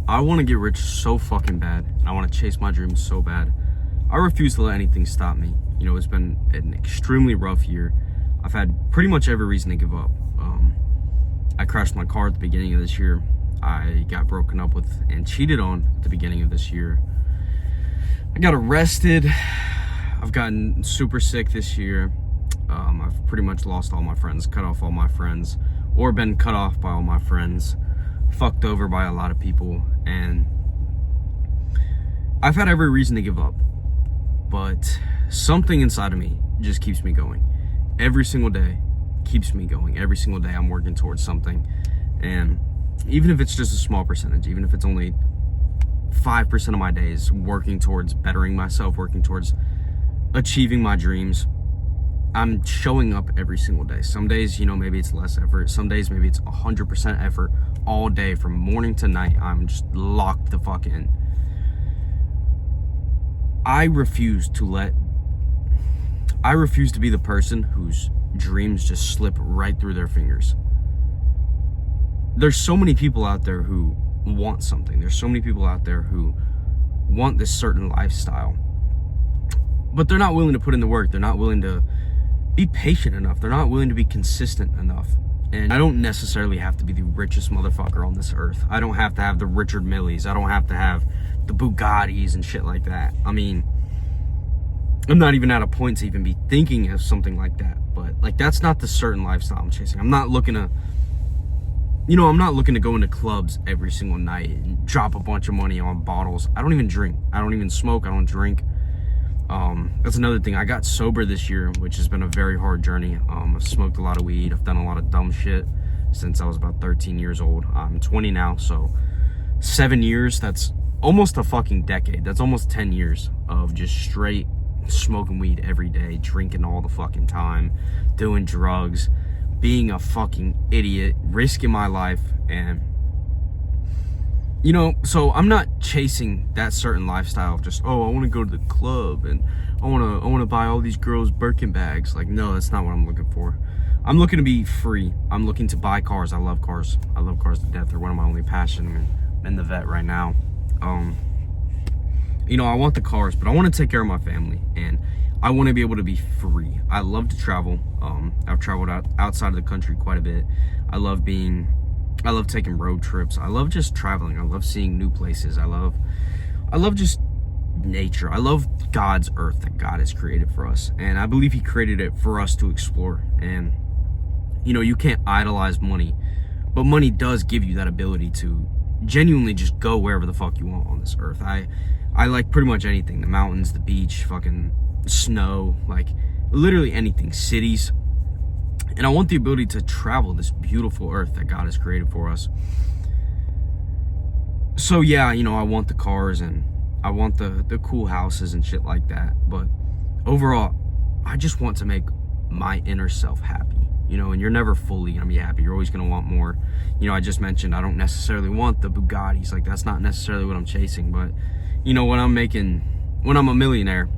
I want to get rich so fucking bad. I want to chase my dreams so bad. I refuse to let anything stop me. You know, it's been an extremely rough year. I've had pretty much every reason to give up. I crashed my car at the beginning of this year. I got broken up with and cheated on at the beginning of this year. I got arrested. I've gotten super sick this year. I've pretty much lost all my friends, cut off all my friends, or been cut off by all my friends, fucked over by a lot of people, and I've had every reason to give up. But something inside of me just keeps me going. Every single day keeps me going. Every single day I'm working towards something. And even if it's just a small percentage, even if it's only 5% of my days working towards bettering myself, working towards achieving my dreams, I'm showing up every single day. Some days, you know, maybe it's less effort. Some days, maybe it's 100% effort all day from morning to night. I'm just locked the fuck in. I refuse to be the person whose dreams just slip right through their fingers. There's so many people out there who want something. There's so many people out there who want this certain lifestyle, but they're not willing to put in the work. They're not willing to be patient enough. They're not willing to be consistent enough. And I don't necessarily have to be the richest motherfucker on this earth. I don't have to have the Richard Milles. I don't have to have the Bugattis and shit like that. I mean, I'm not even at a point to even be thinking of something like that. But like, that's not the certain lifestyle I'm chasing. I'm not looking to go into clubs every single night and drop a bunch of money on bottles. I don't even drink. I don't even smoke. I don't drink. That's another thing. I got sober this year, which has been a very hard journey. I've smoked a lot of weed. I've done a lot of dumb shit since I was about 13 years old. I'm 20 now, so 7 years, that's almost a fucking decade. That's almost 10 years of just straight smoking weed every day, drinking all the fucking time, doing drugs, being a fucking idiot, risking my life. And you know, so I'm not chasing that certain lifestyle of just, oh, I want to go to the club and I want to buy all these girls Birkin bags. Like, no, that's not what I'm looking for. I'm looking to be free. I'm looking to buy cars. I love cars. I love cars to death. They're one of my only passions. I'm in the Vette right now. You know, I want the cars, but I want to take care of my family, and I want to be able to be free. I love to travel. I've traveled outside of the country quite a bit. I love taking road trips. I love just traveling. I love seeing new places. I love just nature. I love God's earth that God has created for us. And I believe he created it for us to explore. And, you know, you can't idolize money, but money does give you that ability to genuinely just go wherever the fuck you want on this earth. I like pretty much anything. The mountains, the beach, fucking snow, like literally anything, cities. And I want the ability to travel this beautiful earth that God has created for us. So yeah, you know, I want the cars and I want the cool houses and shit like that. But overall, I just want to make my inner self happy. You know, and you're never fully gonna be happy. You're always gonna want more. You know, I just mentioned I don't necessarily want the Bugattis. Like, that's not necessarily what I'm chasing. But, you know, when I'm a millionaire,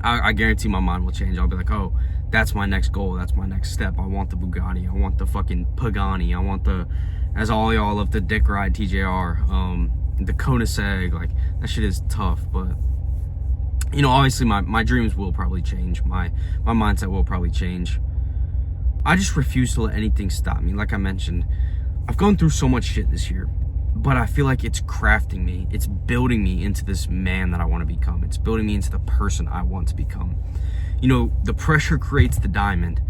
I guarantee my mind will change. I'll be like, oh, that's my next goal. That's my next step. I want the Bugatti. I want the fucking Pagani. I want the, as all y'all love, the Dick Ride TJR, the Koenigsegg. Like, that shit is tough. But, you know, obviously my dreams will probably change. My mindset will probably change. I just refuse to let anything stop me. Like I mentioned, I've gone through so much shit this year, but I feel like it's crafting me. It's building me into this man that I want to become. It's building me into the person I want to become. You know, the pressure creates the diamond,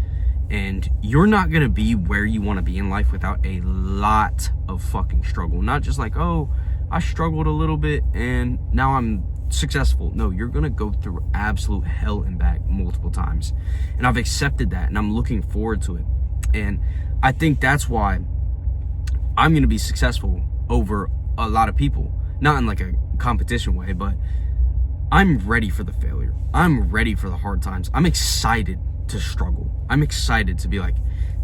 and you're not going to be where you want to be in life without a lot of fucking struggle. Not just like, oh, I struggled a little bit and now I'm successful. No, you're going to go through absolute hell and back multiple times. And I've accepted that, and I'm looking forward to it. And I think that's why I'm going to be successful over a lot of people. Not in like a competition way, but I'm ready for the failure. I'm ready for the hard times. I'm excited to struggle. I'm excited to be like,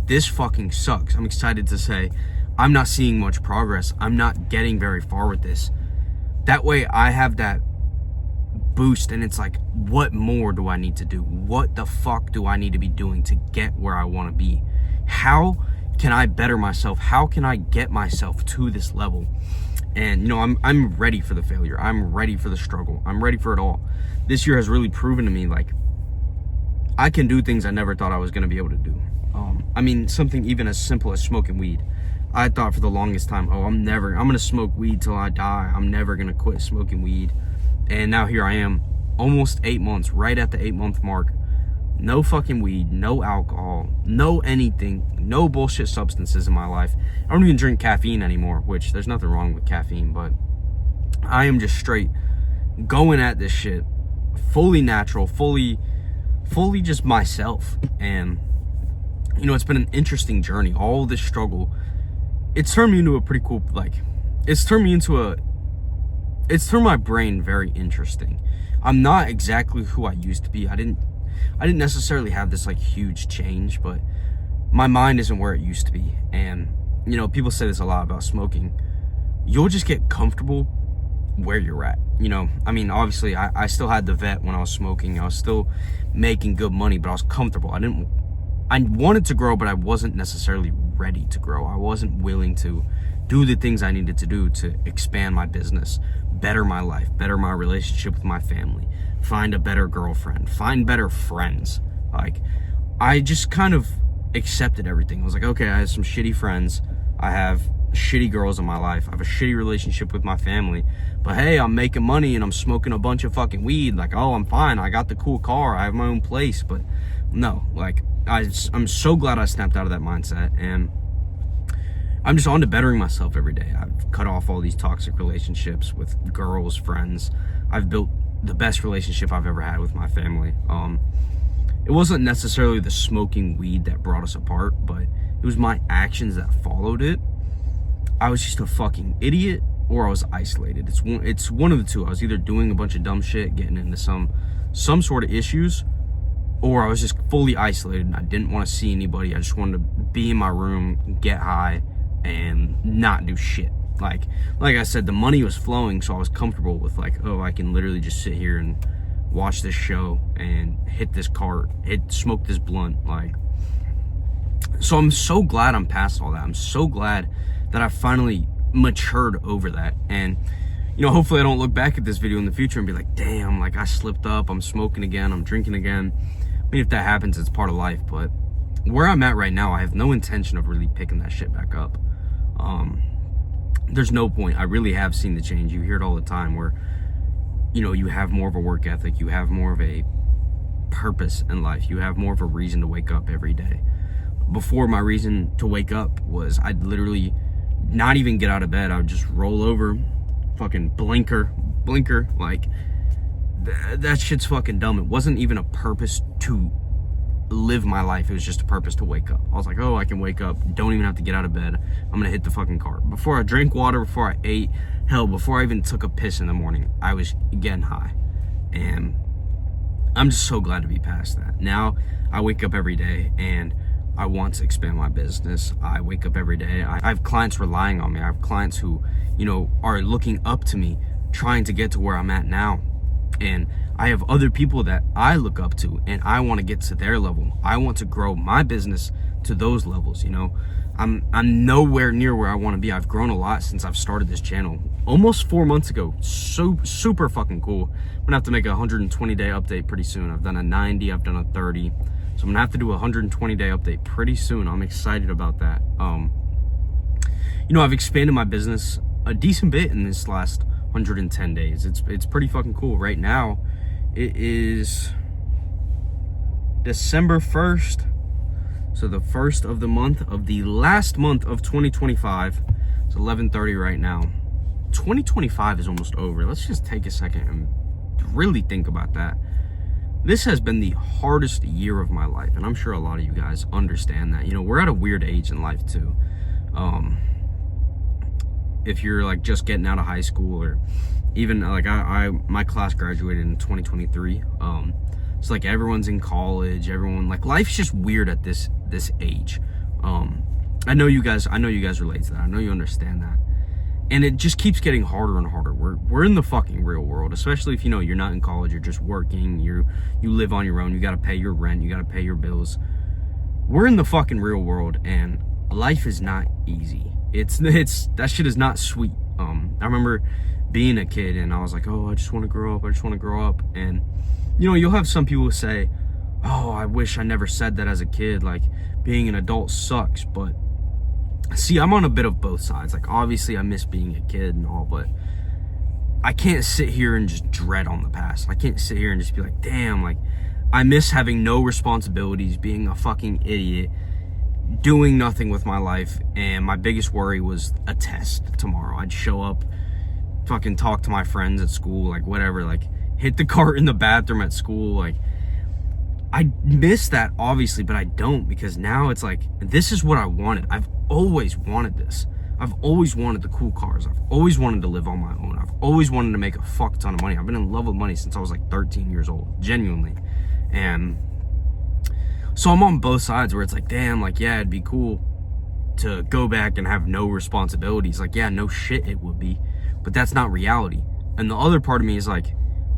this fucking sucks. I'm excited to say, I'm not seeing much progress. I'm not getting very far with this. That way I have that boost, and it's like, what more do I need to do? What the fuck do I need to be doing to get where I want to be? How can I better myself? How can I get myself to this level? And, you know, I'm ready for the failure. I'm ready for the struggle. I'm ready for it all. This year has really proven to me, like, I can do things I never thought I was going to be able to do. I mean, something even as simple as smoking weed. I thought for the longest time, I'm going to smoke weed till I die. I'm never going to quit smoking weed. And now here I am, almost 8 months, right at the 8-month mark. No fucking weed, no alcohol, no anything, no bullshit substances in my life. I don't even drink caffeine anymore, which there's nothing wrong with caffeine, but I am just straight going at this shit, fully natural, fully just myself. And, you know, it's been an interesting journey. All this struggle, it's turned me into a pretty cool, like, it's turned my brain very interesting. I'm not exactly who I used to be. I didn't necessarily have this like huge change, but my mind isn't where it used to be. And, you know, people say this a lot about smoking. You'll just get comfortable where you're at. You know, I mean, obviously I still had the Vette when I was smoking. I was still making good money, but I was comfortable. I wanted to grow, but I wasn't necessarily ready to grow. I wasn't willing to do the things I needed to do to expand my business, better my life, better my relationship with my family, find a better girlfriend, find better friends. Like, I just kind of accepted everything. I was like, okay, I have some shitty friends. I have shitty girls in my life. I have a shitty relationship with my family. But hey, I'm making money and I'm smoking a bunch of fucking weed. Like, oh, I'm fine. I got the cool car. I have my own place. But no, like, I'm so glad I snapped out of that mindset. And I'm just on to bettering myself every day. I've cut off all these toxic relationships with girls, friends. I've built the best relationship I've ever had with my family. It wasn't necessarily the smoking weed that brought us apart, but it was my actions that followed it. I was just a fucking idiot, or I was isolated. It's one of the two. I was either doing a bunch of dumb shit, getting into some sort of issues, or I was just fully isolated and I didn't want to see anybody. I just wanted to be in my room, get high, and not do shit. Like I said, the money was flowing, so I was comfortable with, like, oh, I can literally just sit here and watch this show and hit this cart, smoke this blunt. Like, so I'm so glad I'm past all that. I'm so glad that I finally matured over that. And, you know, hopefully I don't look back at this video in the future and be like, damn, like, I slipped up, I'm smoking again, I'm drinking again. I mean, if that happens, it's part of life. But where I'm at right now, I have no intention of really picking that shit back up. There's no point. I really have seen the change. You hear it all the time where, you know, you have more of a work ethic, you have more of a purpose in life, you have more of a reason to wake up every day. Before, my reason to wake up was I'd literally not even get out of bed. I would just roll over, fucking blinker, like, that shit's fucking dumb. It wasn't even a purpose to live my life. It was just a purpose to wake up. I was like, oh, I can wake up, don't even have to get out of bed, I'm gonna hit the fucking cart. Before I drank water, before I ate, hell, before I even took a piss in the morning, I was getting high. And I'm just so glad to be past that. Now I wake up every day and I want to expand my business. I wake up every day, I have clients relying on me. I have clients who, you know, are looking up to me, trying to get to where I'm at now. And I have other people that I look up to and I want to get to their level. I want to grow my business to those levels. You know, I'm nowhere near where I want to be. I've grown a lot since I've started this channel almost 4 months ago. So super fucking cool. I'm gonna have to make a 120-day update pretty soon. I've done a 90, I've done a 30, so I'm gonna have to do a 120-day update pretty soon. I'm excited about that. You know, I've expanded my business a decent bit in this last 110 days. It's pretty fucking cool. Right now it is December 1st, so the first of the month of the last month of 2025. It's 11:30 right now. 2025 is almost over. Let's just take a second and really think about that. This has been the hardest year of my life, and I'm sure a lot of you guys understand that. You know, we're at a weird age in life too. If you're like just getting out of high school, or even like my class graduated in 2023. It's like everyone's in college, everyone, like, life's just weird at this age. I know you guys relate to that. I know you understand that. And it just keeps getting harder and harder. We're in the fucking real world, especially if, you know, you're not in college, you're just working, you live on your own, you gotta pay your rent, you gotta pay your bills. We're in the fucking real world, and life is not easy. It's that shit is not sweet. I remember being a kid and I was like, oh, I just want to grow up. I just want to grow up. And, you know, you'll have some people say, oh, I wish I never said that as a kid. Like, being an adult sucks. But see, I'm on a bit of both sides. Like, obviously I miss being a kid and all, but I can't sit here and just dread on the past. I can't sit here and just be like, damn, like, I miss having no responsibilities, being a fucking idiot, doing nothing with my life. And my biggest worry was a test tomorrow. I'd show up, fucking talk to my friends at school, like whatever, like hit the cart in the bathroom at school. Like, I miss that obviously, but I don't, because now it's like, this is what I wanted. I've always wanted this. I've always wanted the cool cars. I've always wanted to live on my own. I've always wanted to make a fuck ton of money. I've been in love with money since I was like 13 years old, genuinely. And so I'm on both sides where it's like, damn, like, yeah, it'd be cool to go back and have no responsibilities. Like, yeah, no shit, it would be, but that's not reality. And the other part of me is like,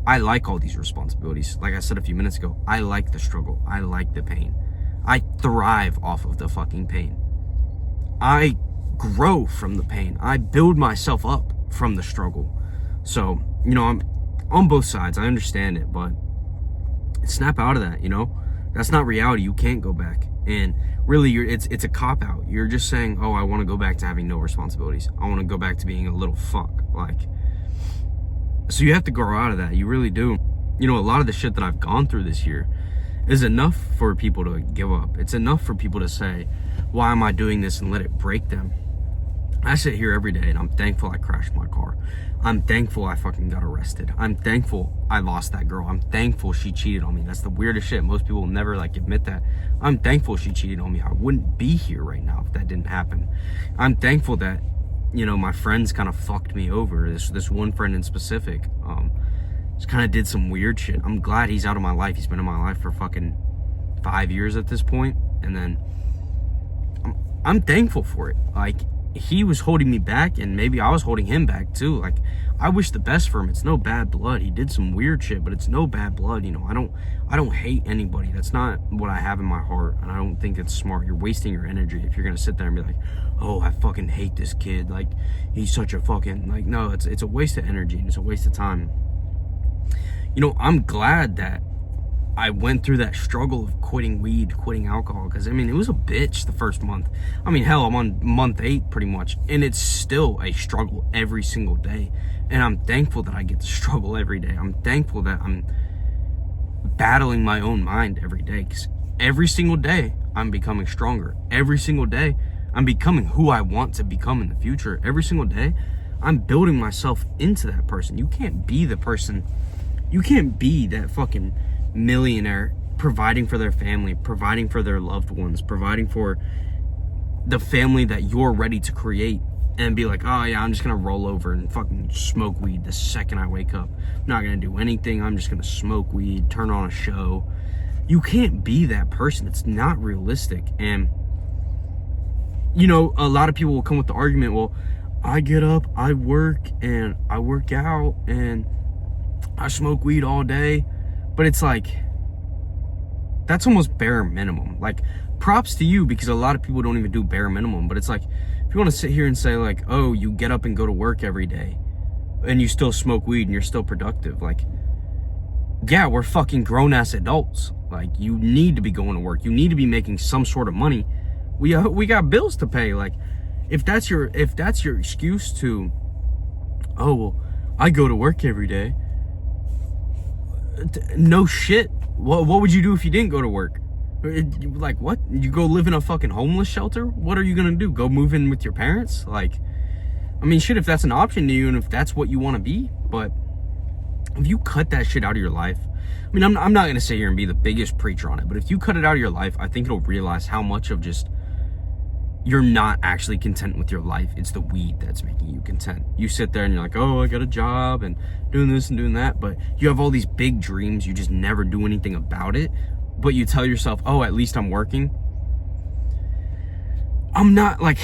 I like all these responsibilities. Like I said a few minutes ago, I like the struggle. I like the pain. I thrive off of the fucking pain. I grow from the pain. I build myself up from the struggle. So, you know, I'm on both sides. I understand it, but snap out of that, you know? That's not reality. You can't go back. And really, it's a cop-out. You're just saying, oh, I want to go back to having no responsibilities. I want to go back to being a little fuck. Like, so you have to grow out of that. You really do. You know, a lot of the shit that I've gone through this year is enough for people to give up. It's enough for people to say, why am I doing this, and let it break them. I sit here every day and I'm thankful I crashed my car. I'm thankful I fucking got arrested. I'm thankful I lost that girl. I'm thankful she cheated on me. That's the weirdest shit. Most people will never like admit that. I'm thankful she cheated on me. I wouldn't be here right now if that didn't happen. I'm thankful that, you know, my friends kind of fucked me over. This one friend in specific, just kind of did some weird shit. I'm glad he's out of my life. He's been in my life for fucking 5 years at this point. And then I'm thankful for it. Like, he was holding me back, and maybe I was holding him back too. Like, I wish the best for him. It's no bad blood. He did some weird shit, but it's no bad blood. You know, I don't hate anybody. That's not what I have in my heart, and I don't think it's smart. You're wasting your energy if you're gonna sit there and be like, oh, I fucking hate this kid. Like, he's such a fucking, like, no, it's a waste of energy, and it's a waste of time. You know, I'm glad that I went through that struggle of quitting weed, quitting alcohol, because I mean, it was a bitch the first month. I mean, hell, I'm on month 8 pretty much, and it's still a struggle every single day. And I'm thankful that I get to struggle every day. I'm thankful that I'm battling my own mind every day, because every single day I'm becoming stronger. Every single day I'm becoming who I want to become in the future. Every single day I'm building myself into that person. You can't be the person, you can't be that fucking millionaire providing for their family, providing for their loved ones, providing for the family that you're ready to create, and be like, oh yeah, I'm just gonna roll over and fucking smoke weed the second I wake up. I'm not gonna do anything. I'm just gonna smoke weed, turn on a show. You can't be that person. It's not realistic. And you know, a lot of people will come with the argument, well, I get up, I work, and I work out, and I smoke weed all day. But it's like, that's almost bare minimum. Like, props to you, because a lot of people don't even do bare minimum. But it's like, if you want to sit here and say like, oh, you get up and go to work every day and you still smoke weed and you're still productive, like, yeah, we're fucking grown-ass adults. Like, you need to be going to work. You need to be making some sort of money. We got bills to pay. Like, if that's your excuse to, oh, well, I go to work every day. No shit. What would you do if you didn't go to work? Like, what? You go live in a fucking homeless shelter? What are you gonna do? Go move in with your parents? Like, I mean, shit, if that's an option to you and if that's what you want to be. But if you cut that shit out of your life, I mean, I'm not gonna sit here and be the biggest preacher on it, but if you cut it out of your life, I think you'll realize how much of just, you're not actually content with your life. It's the weed that's making you content. You sit there and you're like, oh, I got a job and doing this and doing that, but you have all these big dreams. You just never do anything about it. But you tell yourself, oh, at least I'm working. I'm not like,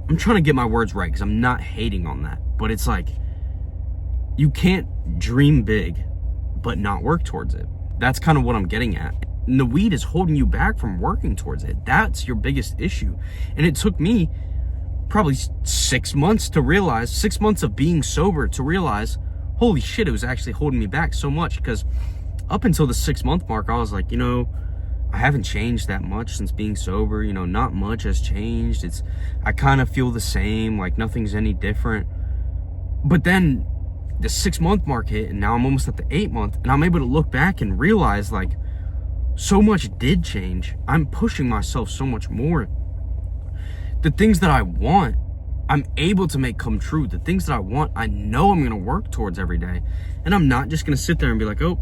I'm trying to get my words right, because I'm not hating on that. But it's like, you can't dream big but not work towards it. That's kind of what I'm getting at. And the weed is holding you back from working towards it. That's your biggest issue. And it took me probably 6 months to realize, 6 months of being sober to realize, holy shit, it was actually holding me back so much. Because up until the 6-month mark, I was like, you know, I haven't changed that much since being sober. You know, not much has changed. I kind of feel the same, like nothing's any different. But then the 6-month mark hit, and now I'm almost at the 8-month, and I'm able to look back and realize, like, so much did change. I'm pushing myself so much more. The things that I want, I'm able to make come true. The things that I want, I know I'm gonna work towards every day. And I'm not just gonna sit there and be like, oh,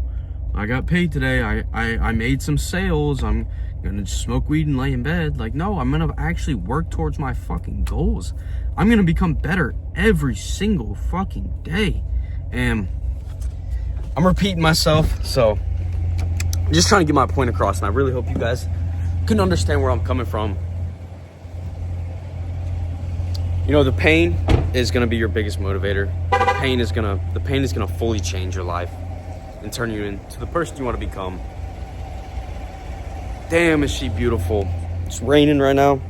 I got paid today, I made some sales, I'm gonna just smoke weed and lay in bed. Like, no, I'm gonna actually work towards my fucking goals. I'm gonna become better every single fucking day. And I'm repeating myself, so I'm just trying to get my point across, and I really hope you guys can understand where I'm coming from. You know, the pain is gonna be your biggest motivator. The pain is gonna fully change your life and turn you into the person you want to become. Damn, is she beautiful. It's raining right now,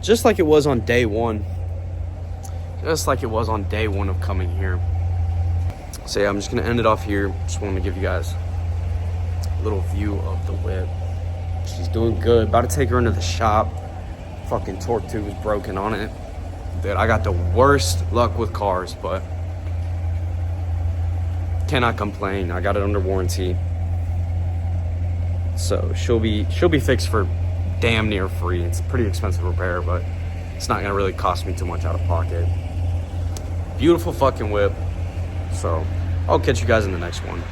just like it was on day one. Just like it was on day one of coming here. So yeah, I'm just gonna end it off here. Just wanted to give you guys a little view of the whip. She's doing good. About to take her into the shop. Fucking torque tube is broken on it. Dude, I got the worst luck with cars, but cannot complain. I got it under warranty. So she'll be fixed for damn near free. It's a pretty expensive repair, but it's not gonna really cost me too much out of pocket. Beautiful fucking whip. So I'll catch you guys in the next one.